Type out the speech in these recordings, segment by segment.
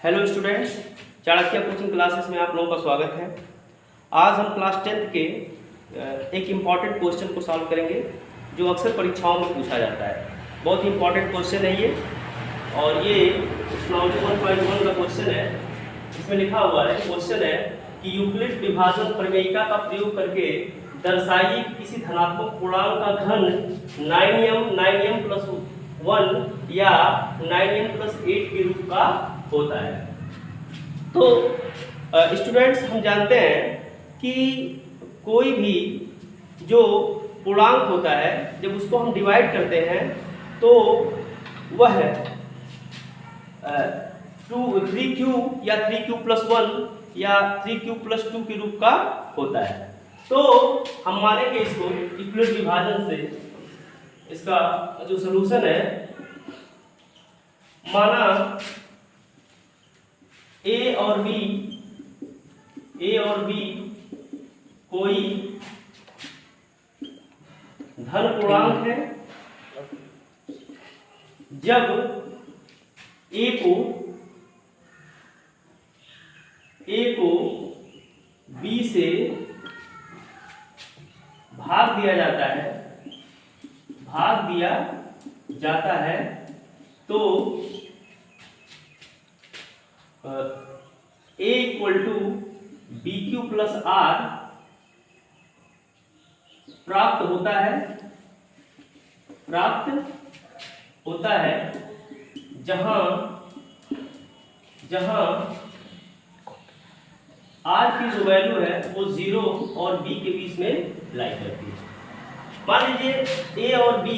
Hello students, Chanakya coaching classes में आप लोगों का स्वागत है। आज हम क्लास 10th के एक इम्पॉर्टेंट क्वेश्चन को सॉल्व करेंगे जो अक्सर परीक्षाओं में पूछा जाता है। बहुत ही इम्पॉर्टेंट क्वेश्चन है ये, और ये नॉलेज 1.1 का क्वेश्चन है। इसमें लिखा हुआ है, क्वेश्चन है कि यूक्लिड विभाजन प्रमेयिका का प्रयोग करके दर्शाइए किसी धनात्मक पूर्णांक का घन 9m प्लस 1 या 9m प्लस 8 के रूप का होता है। तो स्टूडेंट्स, हम जानते हैं कि कोई भी जो पूर्णांक होता है जब उसको हम डिवाइड करते हैं तो वह 3q या 3q प्लस 1 या 3q प्लस 2 के रूप का होता है। तो हम मानेंगे इसको यूक्लिड विभाजन से। इसका जो सलूशन है, माना ए और बी कोई धन पूर्णांक है जब ए को बी से भाग दिया जाता है तो A equal to b q plus r प्राप्त होता है जहां आर की जो वैल्यू है वो 0 और बी के बीच में लाई करती है। मान लीजिए ए और बी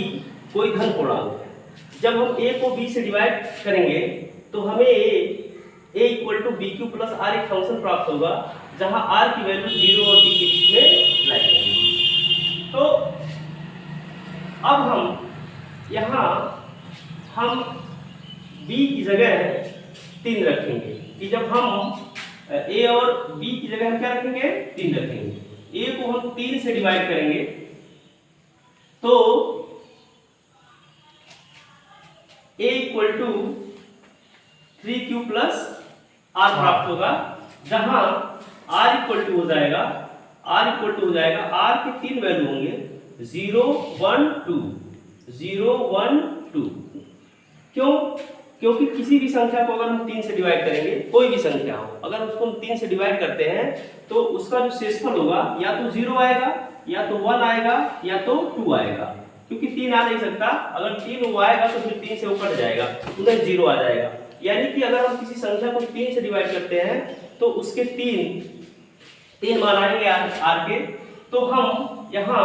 कोई धन पूर्णांक है। जब हम ए को बी से डिवाइड करेंगे तो हमें a equal to b q plus r एक फंक्शन प्राप्त होगा जहां आर की वैल्यू 0 और बी के बीच में लाई करेगी। तो अब हम बी की जगह 3 रखेंगे कि जब हम ए और बी की जगह हम क्या रखेंगे, 3 रखेंगे। ए को हम 3 से डिवाइड करेंगे तो a equal to 3q plus r प्राप्त होगा, जहां आर इक्वल टू हो जाएगा आर के 3 वैल्यू होंगे 0 1 2। क्योंकि किसी भी संख्या को अगर हम 3 से डिवाइड करेंगे, कोई भी संख्या हो, अगर उसको हम 3 से डिवाइड करते हैं तो उसका जो शेषफल होगा या तो 0 आएगा या तो 1 आएगा या तो 2 आएगा। क्योंकि 3 आ नहीं सकता, अगर 3 वो आएगा तो फिर 3 से वो कट जाएगा, उधर 0 आ जाएगा। यानी कि अगर हम किसी संख्या को 3 से डिवाइड करते हैं तो उसके 3 मान आएंगे आर के। तो हम यहाँ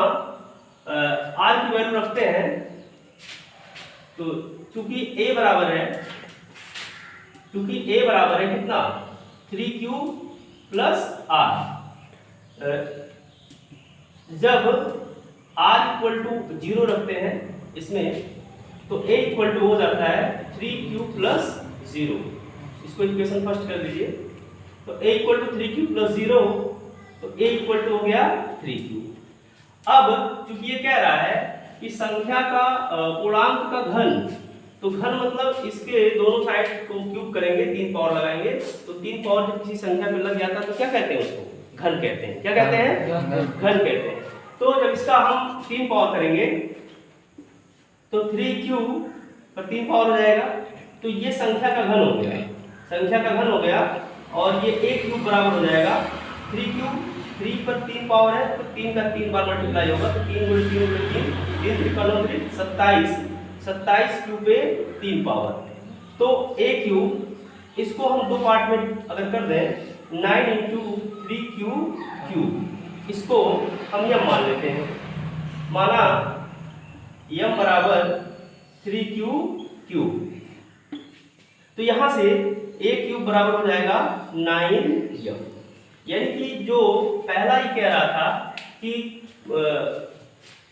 आर की वैल्यू रखते हैं। तो चूंकि ए बराबर है कितना, 3q प्लस आर। जब r इक्वल टू 0 रखते हैं इसमें तो a इक्वल टू हो जाता है 3q प्लस 0। इसको इक्वेशन फर्स्ट कर दीजिए। तो a equal to 3q plus 0 तो a इक्वल टू हो गया 3q। अब चूंकि ये कह रहा है कि संख्या का पूर्णांक का घन, तो घन मतलब इसके दोनों साइड को क्यूब करेंगे, 3 पावर लगाएंगे तो 3 पावर जब किसी संख्या पे लग जाता है तो क्या कहते हैं, उसको घन कहते हैं। क्या कहते हैं, घन कहते हैं। तो जब इसका हम 3 पावर करेंगे तो 3q पर 3 पावर हो जाएगा, तो ये संख्या का घन हो गया और ये a क्यूब बराबर हो जाएगा 3q। 3 पर 3 पावर है तो 3 का 3 बार मल्टीप्लाई होगा तो 3 गुणे 3 गुणे 3 3 27 क्यूब पे 3 पावर। तो a क्यूब, इसको हम 2 पार्ट में अगर कर दें 9 इंटू 3q क्यूब, इसको हम यम मान लेते हैं। माना यम बराबर 3q क्यूब, तो यहां से a क्यूब बराबर हो जाएगा 9m। यानी कि जो पहला ही कह रहा था कि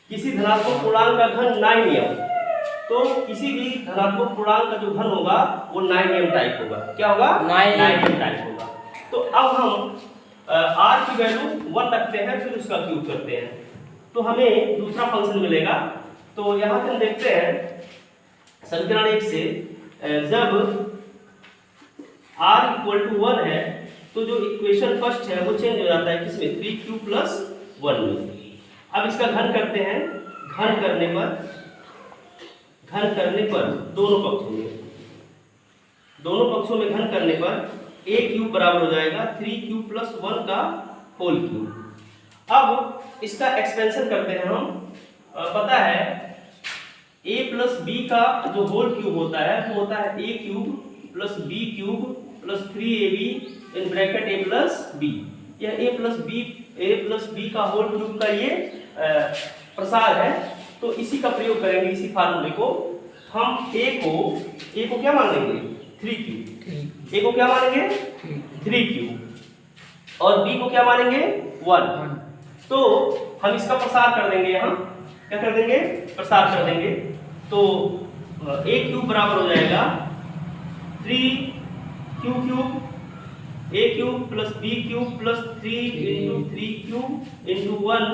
किसी धनात्मक पूर्णांक का घन 9m, तो किसी भी धनात्मक पूर्णांक का जो घन होगा वो 9m टाइप होगा। क्या होगा, 9m टाइप होगा। तो अब हम r की वैल्यू 1 रखते हैं, फिर उसका क्यूब करते हैं तो हमें दूसरा फंक्शन मिलेगा। तो यहाँ से हम देखते हैं समीकरण 1 से जब r इक्वल टू 1 है तो जो इक्वेशन फर्स्ट है वो चेंज हो जाता है किसमें 3q प्लस 1 में। अब इसका घन करते हैं, घन करने पर दोनों पक्षों में घन करने पर a क्यूब बराबर हो जाएगा 3q प्लस 1 का होल क्यूब। अब इसका एक्सपेंशन करते हैं हम। पता है a प्लस b का जो होल क्यूब होता है वो होता है a cube plus b cube plus 3ab in bracket a plus b। यह a प्लस b का होल क्यूब का ये प्रसार है। तो इसी का प्रयोग करेंगे, इसी फार्मूले को हम a को क्या मान लेंगे 3q, a को क्या मानेंगे 3q और b को क्या मानेंगे 1। तो हम इसका प्रसार कर देंगे, यहाँ क्या कर देंगे प्रसार कर देंगे। तो a क्यूब बराबर हो जाएगा 3q cube a cube plus b cube plus 3 into 3q into 1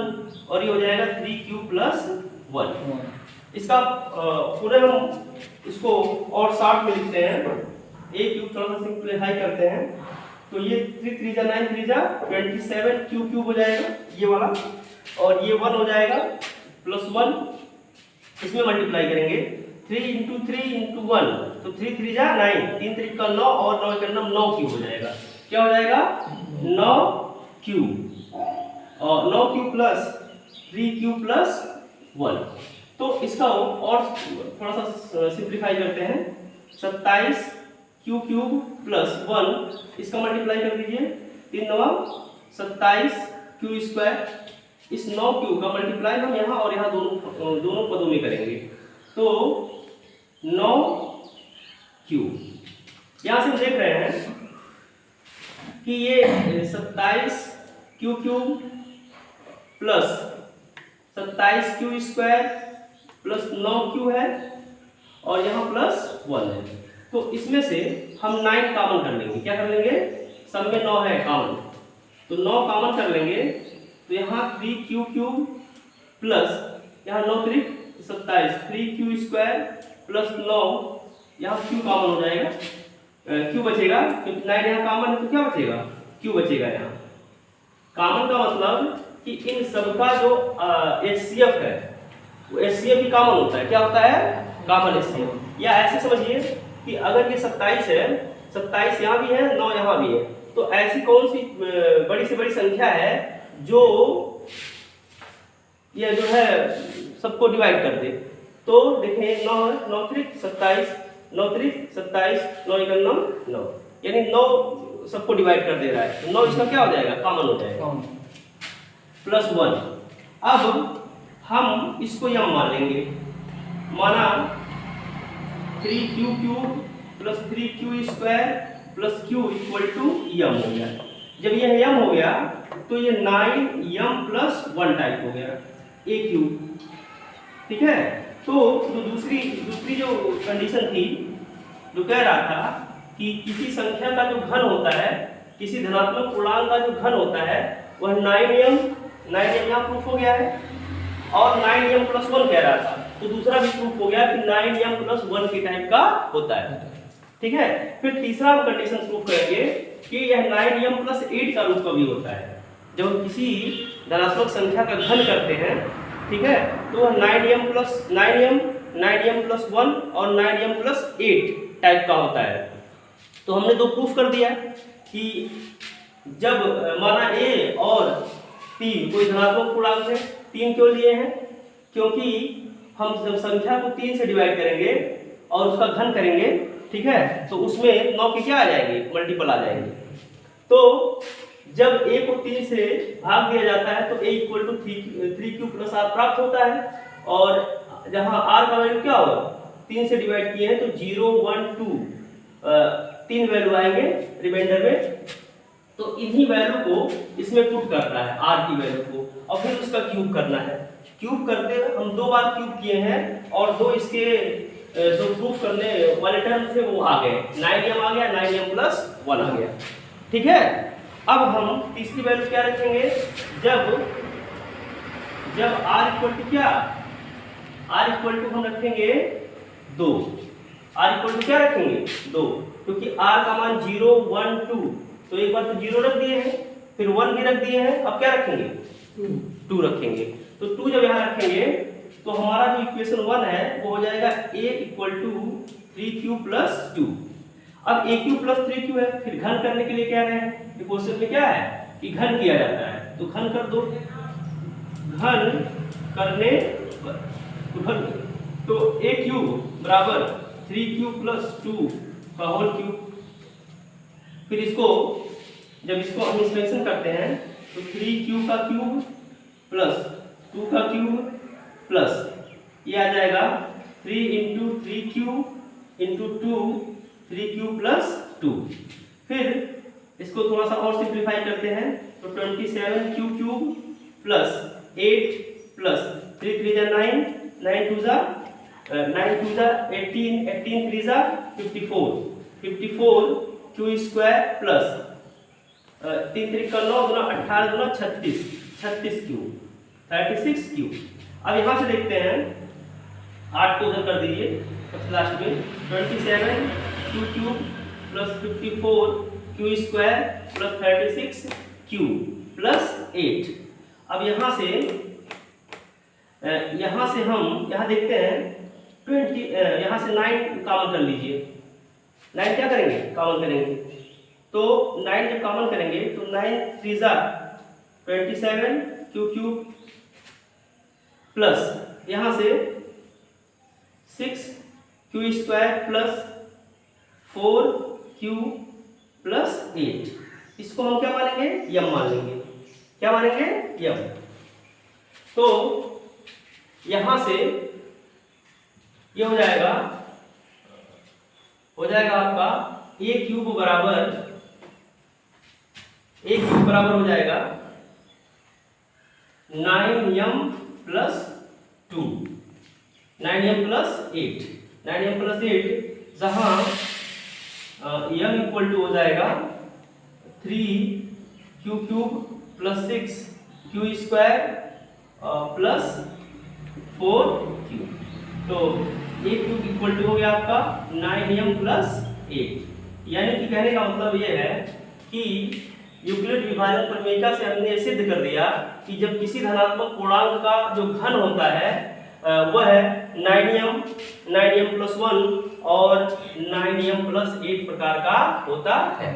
और ये हो जाएगा 3q प्लस 1। इसका पूरे हम इसको और शॉर्ट में लिखते हैं। a क्यूब थोड़ा सा सिंपलीफाई करते हैं तो ये 3 3 जा 9 3 जा 27 q क्यूब हो जाएगा ये वाला और ये 1 हो जाएगा प्लस 1। इसमें मल्टीप्लाई करेंगे 3 इंटू 3 इंटू 1 तो 3 3 जा 9 3 3 का 9 और 9 का 9 क्यूब हो जाएगा। क्या हो जाएगा 9 क्यूब और 9 क्यूब प्लस 3 क्यूब प्लस 1। तो इसका और थोड़ा सा सिंप्लीफाई करते हैं 27 क्यू क्यूब प्लस 1 इसका मल्टीप्लाई कर दीजिए 3 9 27 क्यू स्क्वायर। इस 9 क्यू का मल्टीप्लाई हम यहाँ और यहाँ दोनों पदों में करेंगे तो 9 क्यू। यहाँ से हम देख रहे हैं कि ये 27 Q cube plus 27 Q square plus 9 Q है और यहाँ प्लस 1 है। तो इसमें से हम 9 कॉमन कर लेंगे। क्या कर लेंगे, सब में 9 है कॉमन तो 9 कॉमन कर लेंगे तो यहाँ 3 क्यू क्यूब प्लस यहाँ 9 3 27 3 क्यू स्क्वायर प्लस 9 यहाँ क्यू कॉमन हो जाएगा, क्यू बचेगा क्योंकि 9 यहाँ कॉमन है तो क्या बचेगा क्यू बचेगा। यहाँ कॉमन का मतलब कि इन सबका जो HCF है वो HCF भी कॉमन होता है। क्या होता है कॉमन HCF। या ऐसे समझिए कि अगर ये 27 है 27 यहाँ भी है 9 यहाँ भी है तो ऐसी कौन सी बड़ी से बड़ी संख्या है जो ये जो है सबको डिवाइड कर दे। तो देखें 9 है 9 3 27 9 3 27 9 1 9 9 यानी 9 सबको डिवाइड कर दे रहा है तो 9 इसका क्या हो जाएगा कॉमन हो जाएगा प्लस 1। अब हम इसको यम मान लेंगे, माना 3q cube plus 3q square plus q equal to यम हो गया। जब यह यम हो गया तो ये 9m प्लस 1 टाइप हो गया a क्यूब। ठीक है, तो दूसरी जो कंडीशन थी जो कह रहा था कि किसी संख्या का जो घन होता है, किसी धनात्मक पूर्णांक का जो घन होता है वह 9m यहाँ प्रूफ हो गया है और 9m प्लस 1 कह रहा था तो दूसरा भी प्रूफ हो गया कि 9m प्लस 1 के टाइप का होता है। ठीक है, फिर तीसरा हम कंडीशन प्रूफ करेंगे कि यह 9m प्लस 8 का रूप का भी होता है। जब हम किसी धनात्मक संख्या का घन करते हैं, ठीक है, तो वह 9m प्लस 1 और 9m प्लस 8 टाइप का होता है। तो हमने दो प्रूफ कर दिया कि जब माना a और 3 कोई धनात्मक पूर्णांक है। 3 क्यों लिए हैं, क्योंकि हम जब संख्या को 3 से डिवाइड करेंगे और उसका घन करेंगे, ठीक है, तो उसमें 9 के क्या आ जाएंगे मल्टीपल आ जाएंगे। तो जब a को 3 से भाग दिया जाता है तो a equal to 3q plus r प्राप्त होता है और जहां r का वैल्यू क्या होगा 3 से डिवाइड किए हैं तो 0 1 2 3 वैल्यू आएंगे रिमाइंडर में। तो इन्हीं वैल्यू को इसमें पुट करना है r की वैल्यू को और फिर उसका क्यूब करना है। क्यूब करते हम 2 बार क्यूब किए हैं और 2 इसके जो प्रूफ करने वाले टर्म थे वो आ गए, 9m आ गया 9m प्लस 1 आ गया। ठीक है, अब हम तीसरी वैल्यू क्या रखेंगे, जब r इक्वल टू क्या, r इक्वल टू हम रखेंगे 2। आर इक्वल टू क्या रखेंगे 2, क्योंकि आर का मान 0 1 2, तो एक बार तो 0 रख दिए हैं, फिर 1 भी रख दिए हैं, अब क्या रखेंगे 2 रखेंगे। तो 2 जब यहाँ रखेंगे तो हमारा जो इक्वेशन 1 है वो हो जाएगा a equal to 3q plus 2। अब aq प्लस 3q है, फिर घन करने के लिए कह रहे हैं, क्वेश्चन में क्या है कि घन किया जाता है, तो घन कर दो। घन करने पर तो a क्यूब बराबर 3q प्लस 2 का होल क्यूब। फिर इसको जब इसको हम एक्सपेंशन करते हैं तो 3q का क्यूब प्लस 2 का क्यूब प्लस ये आ जाएगा 3 into 3q into 2 3q plus 2। फिर इसको थोड़ा सा और सिंप्लीफाई करते हैं तो 27q क्यूब प्लस 8 प्लस 3 3 जा 9 9 2 जा 18 18 3 जा 54 54 q स्क्वायर प्लस 3 3 का 9 गुना 18 गुना 36 36 क्यू 36 क्यू। अब यहाँ से देखते हैं 8 को उधर कर दीजिए सबसे लास्ट में 27 q cube plus 54 q square plus 36 q plus 8। अब यहाँ से हम यहाँ देखते हैं 20 यहाँ से 9 कॉमन कर लीजिए। 9 क्या करेंगे कॉमन करेंगे, तो 9 जब कॉमन करेंगे तो 9 3 जा 27 q क्यूब प्लस यहाँ से 6 q square plus 4q plus 8। इसको हम क्या मानेंगे यम मान लेंगे। क्या मानेंगे यम। तो यहाँ से ये हो जाएगा आपका a क्यूब बराबर हो जाएगा 9m plus 2 9m plus 8 9m plus 8 जहाँ m इक्वल टू हो जाएगा 3q cube plus 6q square plus 4q। तो a क्यूब इक्वल टू हो गया आपका 9m प्लस 8। यानी कि कहने का मतलब ये है कि यूक्लिड विभाजन प्रमेयिका से हमने सिद्ध कर दिया कि जब किसी धनात्मक पूर्णांक का जो घन होता है वह है 9m प्लस 1 और 9m प्लस 8 प्रकार का होता है।